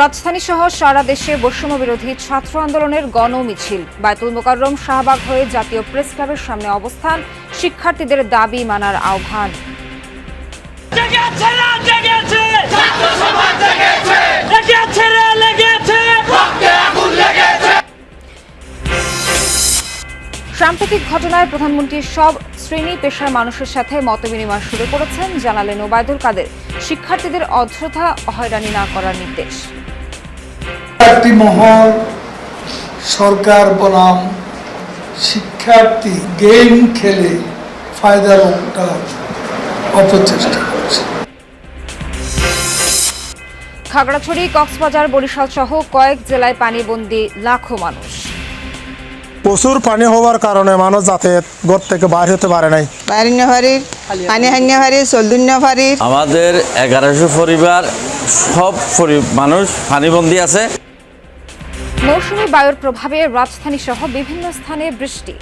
রাজধানী সহ সারা দেশে বৈষম্য বিরোধী ছাত্র আন্দোলনের গণমিছিল। বায়তুল মোকাররম শাহবাগ হয়ে জাতীয় প্রেস ক্লাবের সামনে অবস্থান, শিক্ষার্থীদের দাবি মানার আহ্বান। সাম্প্রতিক ঘটনায় প্রধানমন্ত্রী সব শ্রেণী পেশার মানুষের সাথে মতবিনিময় শুরু করেছেন, জানালেন ওবায়দুল কাদের। শিক্ষার্থীদের অযথা হয়রানি না করার নির্দেশ। একটি মহল সরকার বনাম শিক্ষার্থী গেম খেলে ফায়দার ওঠার অপচেষ্টা করছে। খাগড়াছড়ি, কক্সবাজার, বরিশাল সহ কয়েক জেলায় পানিবন্দী লাখো মানুষ। প্রচুর পানি হওয়ার কারণে মানুষ যাতায়াত ঘর থেকে বাইরে হতে পারে নাই। আমাদের 1100 পরিবার, সব মানুষ পানিবন্দী আছে। মৌসুমী বায়ুর প্রভাবে রাজধানী সহ বিভিন্ন স্থানে বৃষ্টি।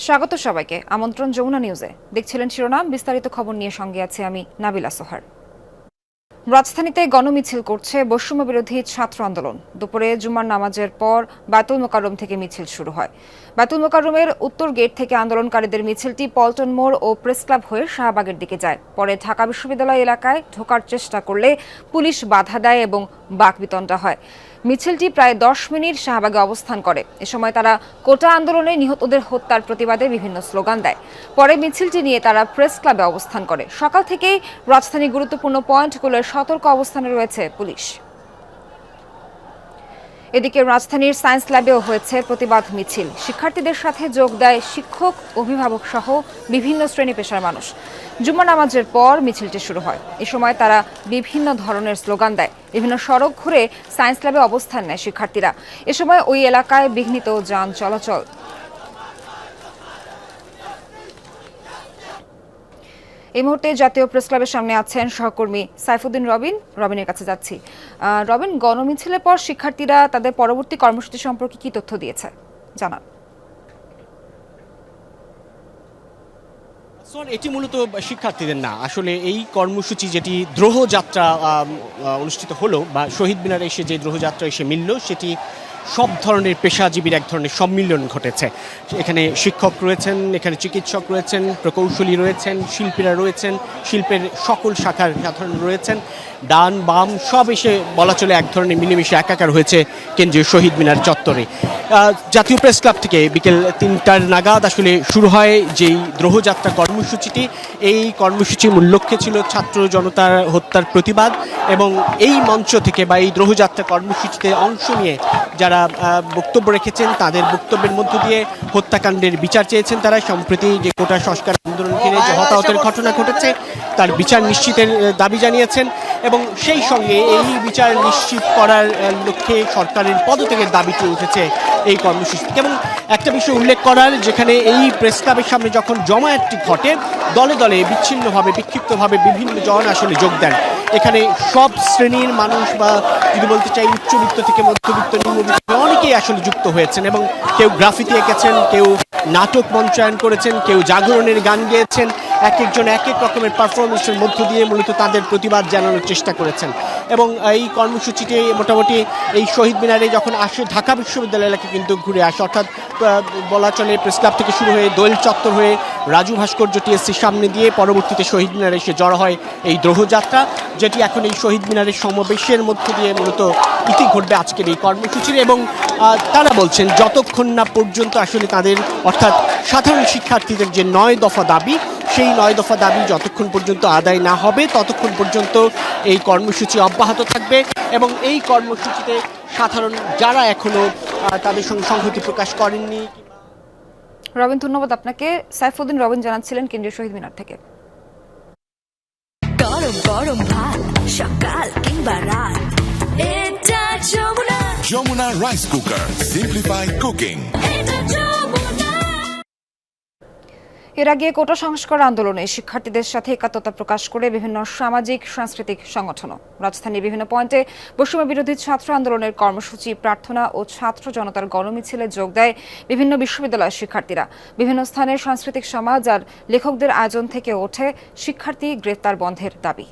স্বাগত সবাইকে, আমন্ত্রণ যমুনা নিউজে। দেখছিলেন শিরোনাম, বিস্তারিত খবর নিয়ে সঙ্গে আছে আমি নাবিলা সোহার। রাজধানীতে গণমিছিল করছে বৈষম্য বিরোধী ছাত্র আন্দোলন। দুপুরে জুমার নামাজের পর বায়তুল মোকাররম থেকে মিছিল শুরু হয়। বায়তুল মোকাররমের উত্তর গেট থেকে আন্দোলনকারীদের মিছিলটি পল্টন মোড় ও প্রেস ক্লাব হয়ে শাহবাগের দিকে যায়। পরে ঢাকা বিশ্ববিদ্যালয় এলাকায় ঢোকার চেষ্টা করলে পুলিশ বাধা দেয় এবং বাকবিতণ্ডা হয়। মিছিলটি প্রায় 10 মিনিট শাহবাগে অবস্থান করে। এ সময় তারা কোটা আন্দোলনে নিহতদের হত্যার প্রতিবাদে বিভিন্ন স্লোগান দেয়। পরে মিছিলটি নিয়ে তারা প্রেস ক্লাবে অবস্থান করে। সকাল থেকেই রাজধানীর গুরুত্বপূর্ণ পয়েন্টগুলোর সতর্ক অবস্থানে রয়েছে পুলিশ। এদিকে রাজধানীর সায়েন্স ল্যাবেও হয়েছে প্রতিবাদ মিছিল। শিক্ষার্থীদের সাথে যোগ দেয় শিক্ষক, অভিভাবক সহ বিভিন্ন শ্রেণী পেশার মানুষ। জুমা নামাজের পর মিছিলটি শুরু হয়। এ সময় তারা বিভিন্ন ধরনের স্লোগান দেয়। বিভিন্ন সড়ক ঘুরে সায়েন্স ল্যাবে অবস্থান নেয় শিক্ষার্থীরা। এ সময় ওই এলাকায় বিঘ্নিত যান চলাচল। এই মুহূর্তে জাতীয় প্রেস ক্লাবের সামনে আছেন সহকর্মী সাইফুদ্দিন রবিন। রবিনের কাছে যাচ্ছি। রবিন, গণমিছিলের পর শিক্ষার্থীরা তাদের পরবর্তী কর্মসূচি সম্পর্কে কি তথ্য দিয়েছে জানান। এটি মূলত শিক্ষার্থীদের না, আসলে এই কর্মসূচি যেটি দ্রোহযাত্রা অনুষ্ঠিত হলো বা শহীদ মিনারে এসে যে দ্রোহযাত্রা এসে মিলল, সেটি সব ধরনের পেশাজীবীর এক ধরনের সম্মিলন ঘটেছে। এখানে শিক্ষক রয়েছেন, এখানে চিকিৎসক রয়েছেন, প্রকৌশলী রয়েছেন, শিল্পীরা রয়েছেন, শিল্পের সকল শাখার সাধারণ রয়েছেন, ডান বাম সব এসে বলা চলে এক ধরনের মিলেমিশে একাকার হয়েছে কেন্দ্রীয় শহীদ মিনার চত্বরে। জাতীয় প্রেস ক্লাব থেকে বিকেল 3টার নাগাদ আসলে শুরু হয় যেই দ্রোহযাত্রা কর্মসূচিটি। এই কর্মসূচির মূল লক্ষ্য ছিল ছাত্র জনতার হত্যার প্রতিবাদ, এবং এই মঞ্চ থেকে বা এই দ্রোহযাত্রা কর্মসূচিতে অংশ নিয়ে যারা বক্তব্য রেখেছেন তাদের বক্তব্যের মধ্য দিয়ে হত্যাকাণ্ডের বিচার চেয়েছেন। তারা সম্প্রতি যে কোটা সংস্কার আন্দোলন ঘিরে যে হতাহতের ঘটনা ঘটেছে তার বিচার নিশ্চিতের দাবি জানিয়েছেন, এবং সেই সঙ্গে এই বিচার নিশ্চিত করার লক্ষ্যে সরকারের পদত্যাগের দাবিটি উঠেছে এই কর্মসূচি। এবং একটা বিষয় উল্লেখ করার, যেখানে এই প্রেস ক্লাবের সামনে যখন জমায়েতটি ঘটে, দলে দলে বিচ্ছিন্নভাবে বিক্ষিপ্তভাবে বিভিন্ন জন আসলে যোগ দেন। এখানে সব শ্রেণীর মানুষ, বা যদি বলতে চাই উচ্চবিত্ত থেকে মধ্যবিত্ত, নিম্নবিত্ত, অনেকেই আসলে যুক্ত হয়েছেন, এবং কেউ গ্রাফিতি এঁকেছেন, কেউ নাটক মঞ্চায়ন করেছেন, কেউ জাগরণের গান গেয়েছেন। এক একজন এক এক রকমের পারফরমেন্সের মধ্য দিয়ে মূলত তাদের প্রতিবাদ জানানোর চেষ্টা করেছেন। এবং এই কর্মসূচিটি মোটামুটি এই শহীদ মিনারে যখন আসে, ঢাকা বিশ্ববিদ্যালয় এলাকা কিন্তু ঘুরে আসে, অর্থাৎ বলা চলে প্রেস ক্লাব থেকে শুরু হয়ে দোয়েল চত্বর হয়ে রাজু ভাস্কর্য টিএসসির সামনে দিয়ে পরবর্তীতে শহীদ মিনারে এসে জড়ো হয় এই দ্রোহযাত্রা, যেটি এখন এই শহীদ মিনারের সমাবেশের মধ্য দিয়ে মূলত ইতি ঘটবে আজকের এই কর্মসূচির। এবং তারা বলছেন যতক্ষণ না পর্যন্ত আসলে তাদের, অর্থাৎ সাধারণ শিক্ষার্থীদের যে 9 দফা দাবি, সেই 9 দফা দাবি যতক্ষণ পর্যন্ত আদায় না হবে ততক্ষণ পর্যন্ত এই কর্মসূচি অব্যাহত থাকবে। এবং এই কর্মসূচিতে সাধারণ যারা এখনো তাদের সঙ্গে সংহতি প্রকাশ করেননি। রবিন, ধন্যবাদ আপনাকে। সাইফুদ্দিন রবিন জানাচ্ছিলেন কেন্দ্রীয় শহীদ মিনার থেকে। গরম গরম ভাত সকাল কিংবা রাত, এটা Jamuna rice cooker, simplify cooking. এর আগে কোটা সংস্কার আন্দোলনে শিক্ষার্থীদের সাথে একাত্মতা প্রকাশ করে বিভিন্ন সামাজিক সাংস্কৃতিক সংগঠনও রাজধানীর বিভিন্ন পয়েন্টে বৈষম্য বিরোধী ছাত্র আন্দোলনের কর্মসূচি, প্রার্থনা ও ছাত্র জনতার গণমিছিলে যোগ দেয় বিভিন্ন বিশ্ববিদ্যালয়ের শিক্ষার্থীরা। বিভিন্ন স্থানের সাংস্কৃতিক সমাজ আর লেখকদের আয়োজন থেকে ওঠে শিক্ষার্থী গ্রেফতার বন্ধের দাবি।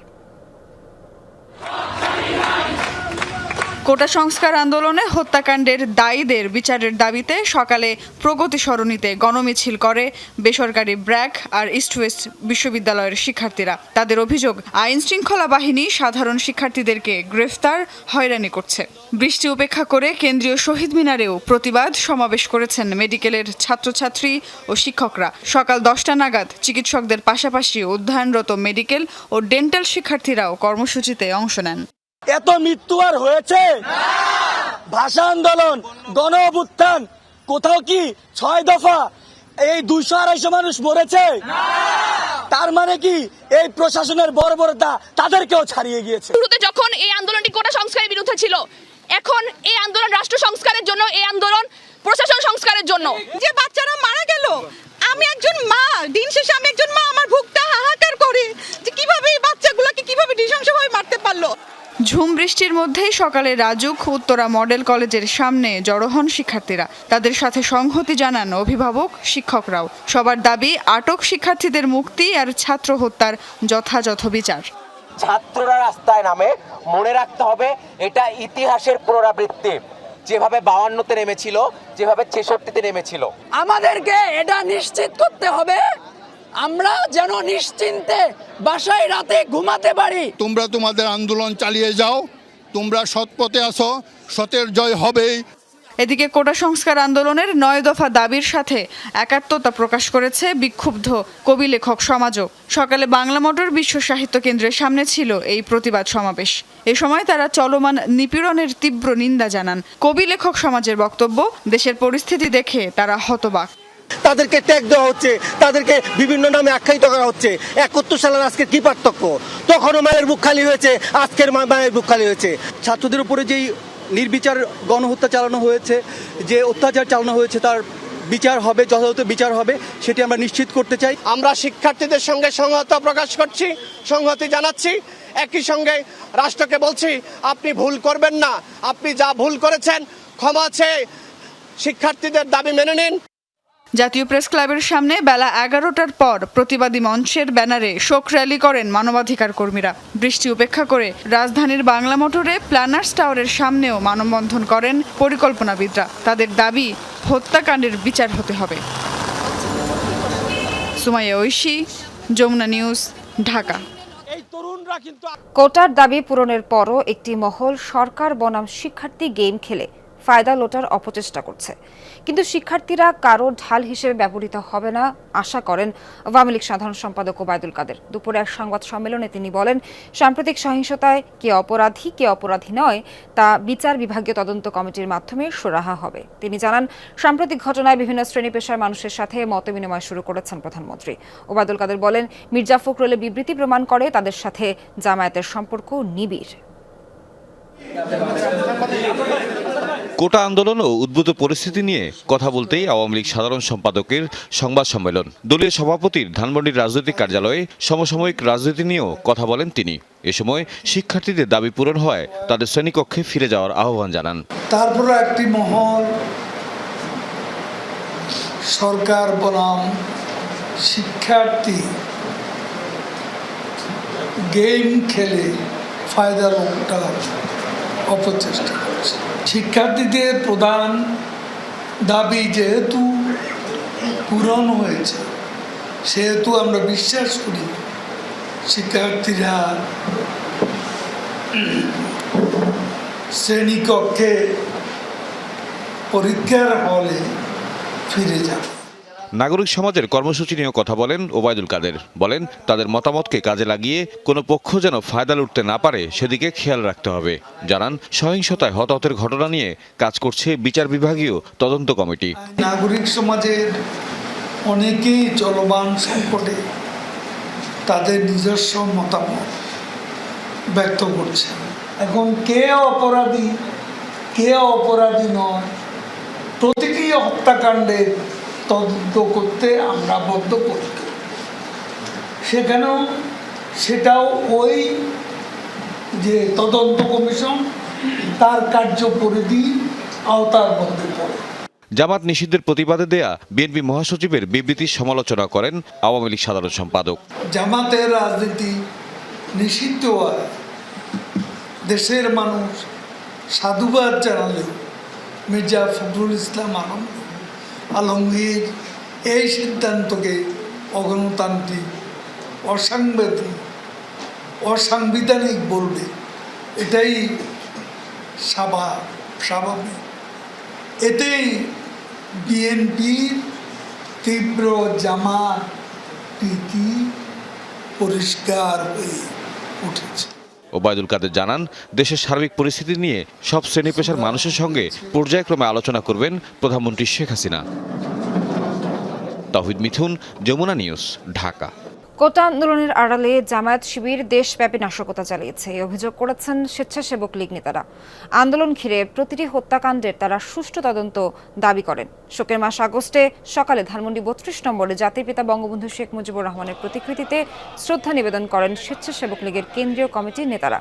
কোটা সংস্কার আন্দোলনে হত্যাকাণ্ডের দায়ীদের বিচারের দাবিতে সকালে প্রগতি সরণিতে গণমিছিল করে বেসরকারি ব্র্যাক আর ইস্ট ওয়েস্ট বিশ্ববিদ্যালয়ের শিক্ষার্থীরা। তাদের অভিযোগ, আইন শৃঙ্খলা বাহিনী সাধারণ শিক্ষার্থীদেরকে গ্রেফতার, হয়রানি করছে। বৃষ্টি উপেক্ষা করে কেন্দ্রীয় শহীদ মিনারেও প্রতিবাদ সমাবেশ করেছেন মেডিকেলের ছাত্রছাত্রী ও শিক্ষকরা। সকাল 10টা নাগাদ চিকিৎসকদের পাশাপাশি অধ্যয়নরত মেডিকেল ও ডেন্টাল শিক্ষার্থীরাও কর্মসূচিতে অংশ নেন। এত মৃত্যু আর হয়েছে? ভাষা আন্দোলন, গণ অভ্যুত্থান, কোথাও কি 6 দফা এই 200-250 মানুষ মরেছে? তার মানে কি এই প্রশাসনের বর্বরতা তাদেরকেও ছাড়িয়ে গিয়েছে? শুরুতে যখন এই আন্দোলনটি কোটা সংস্কারের বিরুদ্ধে ছিল, এখন এই আন্দোলন রাষ্ট্র সংস্কারের জন্য, এই আন্দোলন প্রশাসন সংস্কারের জন্য। যে বাচ্চারা মারা গেল, আমি একজন মা, দিন শেষে আমি একজন মা, আমার বুকটা হাহাকার করে যে কিভাবে এই বাচ্চাগুলোকে কিভাবে নৃশংসভাবে মারতে পারলো। ঝুম বৃষ্টির মধ্যেই সকালে রাজুক উত্তরা মডেল কলেজের সামনে জড়ো হন শিক্ষার্থীরা। তাদের সাথে সংহতি জানান অভিভাবক, শিক্ষকরাও। সবার দাবি আটক শিক্ষার্থীদের মুক্তি আর ছাত্র হত্যার যথাযথ বিচার। ছাত্ররা রাস্তায় নামে, মনে রাখতে হবে এটা ইতিহাসের পুনরাবৃত্তি। যেভাবে 52-তে নেমেছিল, যেভাবে 66-তে নেমেছিল, আমাদেরকে এটা নিশ্চিত করতে হবে আমরা যেন নিশ্চিন্তে বাসায় রাতে ঘুমাতে পারি। তোমরা তোমাদের আন্দোলন চালিয়ে যাও, তোমরা সৎ পথে আসো, সতের জয় হবেই। এদিকে কোটা সংস্কার আন্দোলনের 9 দফা দাবির সাথে একাত্মতা প্রকাশ করেছে বিক্ষুব্ধ কবি লেখক সমাজও। সকালে বাংলা মোটর বিশ্ব সাহিত্য কেন্দ্রের সামনে ছিল এই প্রতিবাদ সমাবেশ। এ সময় তারা চলমান নিপীড়নের তীব্র নিন্দা জানান। কবি লেখক সমাজের বক্তব্য, দেশের পরিস্থিতি দেখে তারা হতবাক। তাদেরকে ট্যাগ দেওয়া হচ্ছে, তাদেরকে বিভিন্ন নামে আখ্যায়িত করা হচ্ছে। 71 সালের আজকে কি পার্থক্য? তখনও মায়ের বুক খালি হয়েছে, আজকের মায়ের বুক খালি হয়েছে। ছাত্রদের উপরে যেই নির্বিচার গণহত্যা চালানো হয়েছে, যে অত্যাচার চালানো হয়েছে, তার বিচার হবে, যথাযথ বিচার হবে, সেটি আমরা নিশ্চিত করতে চাই। আমরা শিক্ষার্থীদের সঙ্গে সংহতি প্রকাশ করছি, সংহতি জানাচ্ছি। একই সঙ্গে রাষ্ট্রকে বলছি, আপনি ভুল করবেন না, আপনি যা ভুল করেছেন ক্ষমা চেয়ে শিক্ষার্থীদের দাবি মেনে নিন। জাতীয় প্রেস ক্লাবের সামনে বেলা 11টার পর প্রতিবাদী মঞ্চের ব্যানারে শোক র্যালি করেন মানবাধিকার কর্মীরা। বৃষ্টি উপেক্ষা করে রাজধানীর বাংলা মোটরে প্ল্যানার্স টাওয়ারের সামনেও মানববন্ধন করেন পরিকল্পনাবিদরা। তাদের দাবি, হত্যাকাণ্ডের বিচার হতে হবে। সুমাইয়া ঐশী, যমুনা নিউজ, ঢাকা। কোটার দাবি পূরণের পরও একটি মহল সরকার বনাম শিক্ষার্থী গেম খেলে ফায়দা লোটার অপচেষ্টা করছে। কিন্তু শিক্ষার্থীরা কারো ঢাল হিসেবে ব্যবহৃত হবে না আশা করেন আওয়ামী লীগ সাধারণ সম্পাদক ওবায়দুল কাদের। দুপুরে এক সংবাদ সম্মেলনে তিনি বলেন, সাম্প্রতিক সহিংসতায় কে অপরাধী কে অপরাধী নয় তা বিচার বিভাগীয় তদন্ত কমিটির মাধ্যমে সুরাহা হবে। তিনি জানান, সাম্প্রতিক ঘটনায় বিভিন্ন শ্রেণী পেশার মানুষের সাথে মতবিনিময় শুরু করেছেন প্রধানমন্ত্রী। ওবায়দুল কাদের বলেন, মির্জা ফখরুলের বিবৃতি প্রমাণ করে তাদের সাথে জামায়াতের সম্পর্ক নিবিড়। কোটা আন্দোলন ও উদ্ভূত পরিস্থিতি নিয়ে কথা বলতেই আওয়ামী লীগ সাধারণ সম্পাদকের সংবাদ সম্মেলন। দলীয় সভাপতির ধানমন্ডির রাজনৈতিক কার্যালয়ে সমসাময়িক রাজনীতি নিয়েও কথা বলেন তিনি। এ সময় শিক্ষার্থীদের দাবি পূরণ হয় তাদের শ্রেণীকক্ষে ফিরে যাওয়ার আহ্বান জানান। তারপরে একটি মহল সরকার বনাম শিক্ষার্থী গেম খেলে ফায়দা লোটার অপচেষ্টা করছে। শিক্ষার্থীদের প্রধান দাবি যেহেতু পূরণ হয়েছে, সেহেতু আমরা বিশ্বাস করি শিক্ষার্থীরা শ্রেণীকক্ষে পরীক্ষার হলে ফিরে যাবে। নাগরিক সমাজের কর্মসূচি নিয়েও কথা বলেন ওবায়দুল কাদের। বলেন, তাদের মতামতকে কাজে লাগিয়ে কোনো পক্ষ যেন ফায়দা লুটতে না পারে সেদিকে খেয়াল রাখতে হবে। জানান, সহিংসতায় হতাহতের ঘটনা নিয়ে কাজ করছে বিচার বিভাগীয় তদন্ত কমিটি। নাগরিক সমাজের অনেকেই চলমান সংকটে তাদের নিজস্ব মতামত ব্যক্ত করছে। এখন কে অপরাধী কে অপরাধী নয়, প্রতিটি হত্যাকাণ্ডের তদন্ত করতে আমরা বদ্ধপরিকর। সেটাও ওই যে তদন্ত কমিশন তার কার্যপরিধি আওতার মধ্যে পড়ে। জামাত নিষিদ্ধের প্রতিবাদে দেয়া বিএনপি মহাসচিবের বিবৃতির সমালোচনা করেন আওয়ামী লীগ সাধারণ সম্পাদক। জামাতের রাজনীতি নিষিদ্ধ হয় দেশের মানুষ সাধুবাদ জানালেও মির্জা ফখরুল ইসলাম আলমগীর এই সিদ্ধান্তকে অগণতান্ত্রিক, অসাংবিধানিক বলবে, এটাই স্বাভাবিক। এতেই বিএনপির তীব্র জামাত প্রীতি পরিষ্কার হয়ে উঠেছে। ওবায়দুল কাদের জানান, দেশের সার্বিক পরিস্থিতি নিয়ে সব শ্রেণী পেশার মানুষের সঙ্গে পর্যায়ক্রমে আলোচনা করবেন প্রধানমন্ত্রী শেখ হাসিনা। তাওহিদ মিথুন, যমুনা নিউজ, ঢাকা। কোটা আন্দোলনের আড়ালে জামায়াত শিবির দেশব্যাপী নাশকতা চালিয়েছে এই অভিযোগ করেছেন স্বেচ্ছাসেবক লীগ নেতারা। আন্দোলন ঘিরে প্রতিটি হত্যাকাণ্ডের তারা সুষ্ঠু তদন্ত দাবি করেন। শোকের মাস আগস্টে সকালে ধানমন্ডি ৩২ নম্বরে জাতির পিতা বঙ্গবন্ধু শেখ মুজিবুর রহমানের প্রতিকৃতিতে শ্রদ্ধা নিবেদন করেন স্বেচ্ছাসেবক লীগের কেন্দ্রীয় কমিটির নেতারা।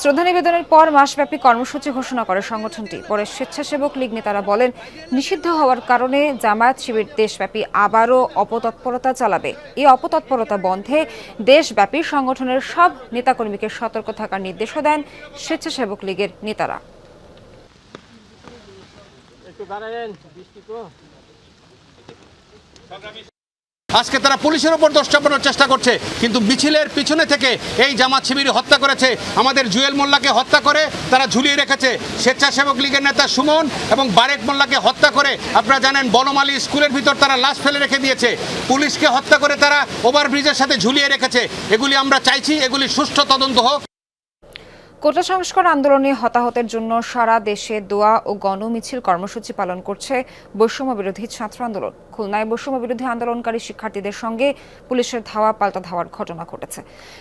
শ্রদ্ধা নিবেদনের পর মাসব্যাপী কর্মসূচি ঘোষণা করে সংগঠনটি। পরে স্বেচ্ছাসেবক লীগ নেতারা বলেন, নিষিদ্ধ হওয়ার কারণে জামায়াত শিবির দেশব্যাপী আবারও অপতৎপরতা চালাবে। এই অপতৎপরতা বন্ধে দেশব্যাপী সংগঠনের সব নেতাকর্মীকে সতর্ক থাকার নির্দেশও দেন স্বেচ্ছাসেবক লীগের নেতারা। আজকে তারা পুলিশের উপর দোষ চাপানোর চেষ্টা করছে, কিন্তু মিছিলের পিছনে থেকে এই জামাত শিবির হত্যা করেছে। আমাদের জুয়েল মোল্লাকে হত্যা করে তারা ঝুলিয়ে রেখেছে। স্বেচ্ছাসেবক লীগের নেতা সুমন এবং বারেক মোল্লাকে হত্যা করে আপনারা জানেন বনমালী স্কুলের ভিতর তারা লাশ ফেলে রেখে দিয়েছে। পুলিশকে হত্যা করে তারা ওভারব্রিজের সাথে ঝুলিয়ে রেখেছে। এগুলি আমরা চাইছি এগুলি সুষ্ঠু তদন্ত হোক। কোটা সংস্কার আন্দোলনে হতাহতের জন্য সারা দেশে দোয়া ও গণমিছিল কর্মসূচি পালন করছে বৈষম্য বিরোধী ছাত্র আন্দোলন। খুলনায় বৈষম্য বিরোধী আন্দোলনকারী শিক্ষার্থীদের সঙ্গে পুলিশের ধাওয়া পাল্টা ধাওয়ার ঘটনা ঘটেছে।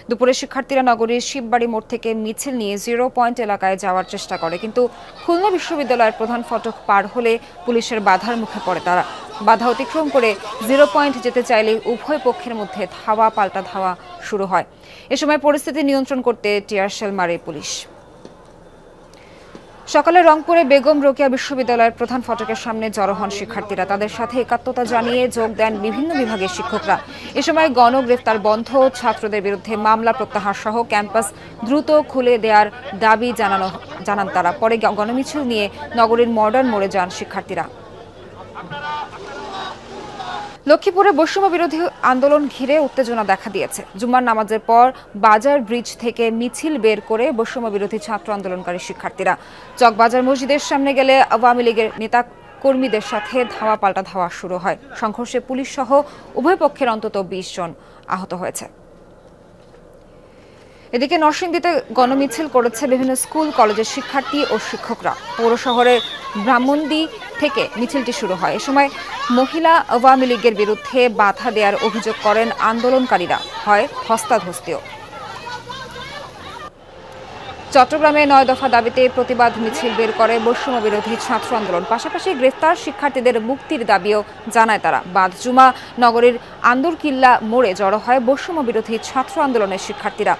দুপুরে শিক্ষার্থীরা নগরীর শিববাড়ি মোড় থেকে মিছিল নিয়ে 0 পয়েন্ট এলাকায় যাওয়ার চেষ্টা করে, কিন্তু খুলনা বিশ্ববিদ্যালয়ের প্রধান ফটক পার হলে পুলিশের বাধার মুখে পড়ে তারা। বাধা অতিক্রম করে 0 পয়েন্ট যেতে চাইলে উভয় পক্ষের মধ্যে ধাওয়া পাল্টা ধাওয়া শুরু হয়। এ সময় পরিস্থিতি নিয়ন্ত্রণ করতে টিয়ার শেল মারে পুলিশ। সকালে রংপুরে বেগম রোকেয়া বিশ্ববিদ্যালয়ের প্রধান ফটকের সামনে জড়ো হন শিক্ষার্থীরা। তাদের সাথে একাত্মতা জানিয়ে যোগ দেন বিভিন্ন বিভাগের শিক্ষকরা। এ সময় গণগ্রেফতার বন্ধ, ছাত্রদের বিরুদ্ধে মামলা প্রত্যাহার সহ ক্যাম্পাস দ্রুত খুলে দেওয়ার দাবি জানান তারা। পরে গণমিছিল নিয়ে নগরীর মডার্ন মোড়ে যান শিক্ষার্থীরা। লক্ষ্মীপুরে বৈষম্য বিরোধী আন্দোলন ঘিরে উত্তেজনা দেখা দিয়েছে। জুম্মার নামাজের পর বাজার ব্রিজ থেকে মিছিল বের করে বৈষম্য বিরোধী ছাত্র আন্দোলনকারী শিক্ষার্থীরা চকবাজার মসজিদের সামনে গেলে আওয়ামী লীগের নেতা কর্মীদের সাথে ধাওয়া পাল্টা ধাওয়া শুরু হয়। সংঘর্ষে পুলিশ সহ উভয় পক্ষের অন্তত 20 জন আহত হয়েছে। এদিকে নরসিংদীতে গণমিছিল করেছে বিভিন্ন স্কুল কলেজের শিক্ষার্থী ও শিক্ষকরা। পৌর শহরের ব্রাহ্মণদী থেকে মিছিলটি শুরু হয়। এ সময় মহিলা আওয়ামী লীগের বিরুদ্ধে বাধা দেওয়ার অভিযোগ করেন আন্দোলনকারীরা, হয় ধস্তাধস্তিও। চট্টগ্রামে 9 দফা দাবিতে প্রতিবাদ মিছিল বের করে বৈষম্য বিরোধী ছাত্র আন্দোলন। পাশাপাশি গ্রেফতার শিক্ষার্থীদের মুক্তির দাবিও জানায় তারা। বাদ জুমা নগরীর আন্দরকিল্লা মোড়ে জড়ো হয় বৈষম্য বিরোধী ছাত্র আন্দোলনের শিক্ষার্থীরা।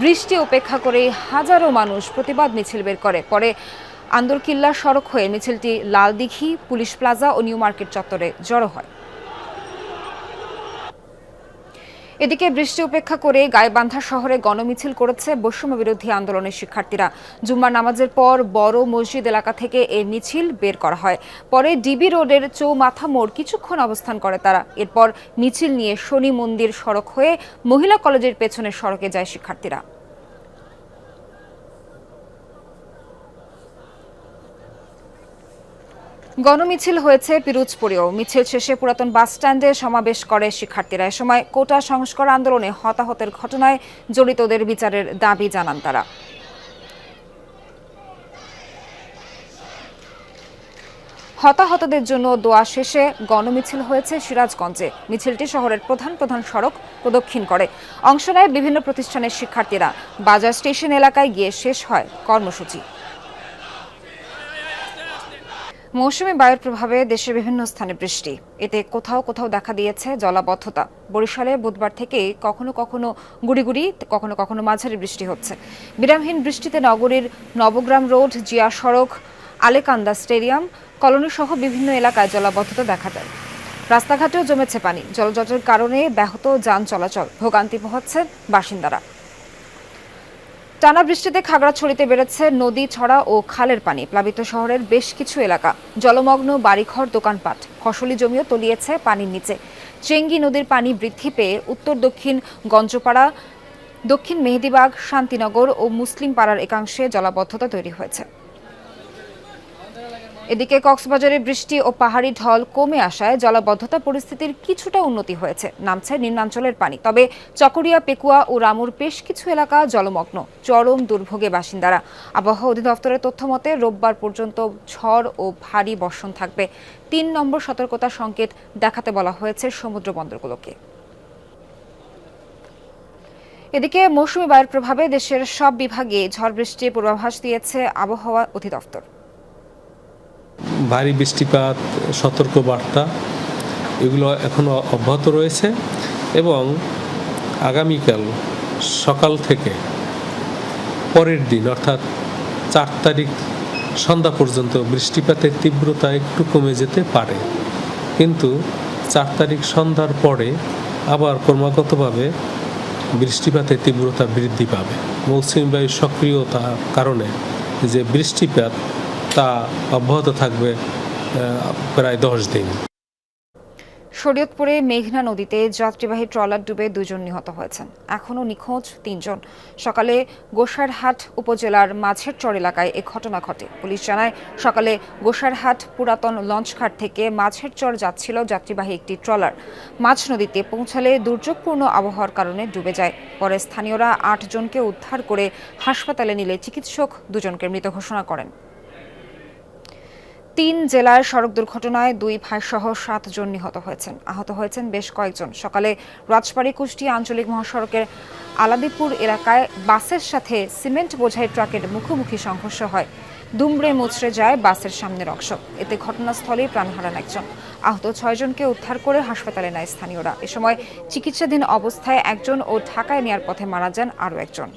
বৃষ্টি উপেক্ষা করে হাজারো মানুষ প্রতিবাদ মিছিল বের করে। পরে আন্দরকিল্লা সড়ক হয়ে মিছিলটি লালদিঘি, পুলিশ প্লাজা ও নিউ মার্কেট চত্বরে জড়ো হয়। এদিকে বৃষ্টি উপেক্ষা করে গাইবান্ধা শহরে গণমিছিল করেছে বৈষম্য বিরোধী আন্দোলনের শিক্ষার্থীরা। জুম্মার নামাজের পর বড় মসজিদ এলাকা থেকে এই মিছিল বের করা হয়। পরে ডিবি রোডের চৌমাথা মোড় কিছুক্ষণ অবস্থান করে তারা। এরপর মিছিল নিয়ে শনি মন্দির সড়ক হয়ে মহিলা কলেজের পেছনের সড়কে যায় শিক্ষার্থীরা। গণমিছিল হয়েছে পিরোজপুরেও। মিছিল শেষে পুরাতন বাস স্ট্যান্ডে সমাবেশ করে শিক্ষার্থীরা। এ সময় কোটা সংস্কার আন্দোলনে হতাহতের ঘটনায় জড়িতদের বিচারের দাবি জানান তারা। হতাহতদের জন্য দোয়া শেষে গণমিছিল হয়েছে সিরাজগঞ্জে। মিছিলটি শহরের প্রধান প্রধান সড়ক প্রদক্ষিণ করে। অংশ নেয় বিভিন্ন প্রতিষ্ঠানের শিক্ষার্থীরা। বাজার স্টেশন এলাকায় গিয়ে শেষ হয় কর্মসূচি। মৌসুমী বায়ুর প্রভাবে দেশের বিভিন্ন স্থানে বৃষ্টি, এতে কোথাও কোথাও দেখা দিয়েছে জলাবদ্ধতা। বরিশালে বুধবার থেকে কখনো কখনো গুড়ি কখনো কখনো মাঝারি বৃষ্টি হচ্ছে। বিরামহীন বৃষ্টিতে নগরীর নবগ্রাম রোড, জিয়া সড়ক, আলেকান্দা স্টেডিয়াম, কলোনি সহ বিভিন্ন এলাকায় জলাবদ্ধতা দেখা দেয়। রাস্তাঘাটেও জমেছে পানি। জলজটের কারণে ব্যাহত যান চলাচল, ভোগান্তি পোহাচ্ছে বাসিন্দারা। টানা বৃষ্টিতে খাগড়াছড়িতে বেড়েছে নদী, ছড়া ও খালের পানি। প্লাবিত শহরের বেশ কিছু এলাকা, জলমগ্ন বাড়িঘর, দোকানপাট, ফসলি জমিও তলিয়েছে পানির নিচে। চেঙ্গি নদীর পানি বৃদ্ধি পেয়ে উত্তর দক্ষিণ গঞ্জপাড়া, দক্ষিণ মেহেদিবাগ, শান্তিনগর ও মুসলিম পাড়ার একাংশে জলাবদ্ধতা তৈরি হয়েছে। এদিকে কক্সবাজারে বৃষ্টি ও পাহাড়ি ঢল কমে আসায় জলাবদ্ধতা পরিস্থিতির কিছুটা উন্নতি হয়েছে। নামছে নিম্নাঞ্চলের পানি, তবে চকরিয়া, পেকুয়া ও রামুর বেশ কিছু এলাকা জলমগ্ন, চরম দুর্ভোগে বাসিন্দারা। আবহাওয়া অধিদপ্তরের তথ্য মতে রোববার পর্যন্ত ঝড় ও ভারী বর্ষণ থাকবে। ৩ নম্বর সতর্কতা সংকেত দেখাতে বলা হয়েছে সমুদ্র বন্দরগুলোকে। এদিকে মৌসুমী বায়ুর প্রভাবে দেশের সব বিভাগে ঝড় বৃষ্টির পূর্বাভাস দিয়েছে আবহাওয়া অধিদপ্তর। ভারী বৃষ্টিপাত, সতর্ক বার্তা এগুলো এখনও অব্যাহত রয়েছে এবং আগামীকাল সকাল থেকে পরের দিন অর্থাৎ 4 তারিখ সন্ধ্যা পর্যন্ত বৃষ্টিপাতের তীব্রতা একটু কমে যেতে পারে, কিন্তু 4 তারিখ সন্ধ্যার পরে আবার ক্রমাগতভাবে বৃষ্টিপাতের তীব্রতা বৃদ্ধি পাবে। মৌসুমী বায়ুর সক্রিয়তার কারণে যে বৃষ্টিপাত তা অব্যাহত থাকবে প্রায় 10 দিন। শরীয়তপুরে মেঘনা নদীতে যাত্রীবাহী ট্রলার ডুবে 2 জন নিহত হয়েছেন। এখনও নিখোঁজ 3 জন। সকালে গোসাইরহাট উপজেলার মাঝের চর এলাকায় এ ঘটনা ঘটে। পুলিশ জানায়, সকালে গোসাইরহাট পুরাতন লঞ্চঘাট থেকে মাঝের চর যাচ্ছিল যাত্রীবাহী একটি ট্রলার। মাঝ নদীতে পৌঁছালে দুর্যোগপূর্ণ আবহাওয়ার কারণে ডুবে যায়। পরে স্থানীয়রা 8 জনকে উদ্ধার করে হাসপাতালে নিলে চিকিৎসক 2 জনকে মৃত ঘোষণা করেন। 3 জেলার সড়ক দুর্ঘটনায় 2 ভাইসহ 7 জন নিহত হয়েছেন। আহত হয়েছেন বেশ কয়েকজন। সকালে রাজবাড়ী কুষ্টিয়া আঞ্চলিক মহাসড়কের আলাদিপুর এলাকায় বাসের সাথে সিমেন্ট বোঝাই ট্রাকের মুখোমুখি সংঘর্ষ হয়। দুমড়ে মুচড়ে যায় বাসের সামনের অংশ। এতে ঘটনাস্থলেই প্রাণ হারান একজন। আহত 6 জনকে উদ্ধার করে হাসপাতালে নেয় স্থানীয়রা। এ সময় চিকিৎসাধীন অবস্থায় একজন ও ঢাকায় নেয়ার পথে মারা যান আরও একজন।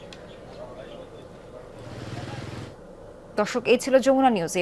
দর্শক, এই ছিল যমুনা নিউজ।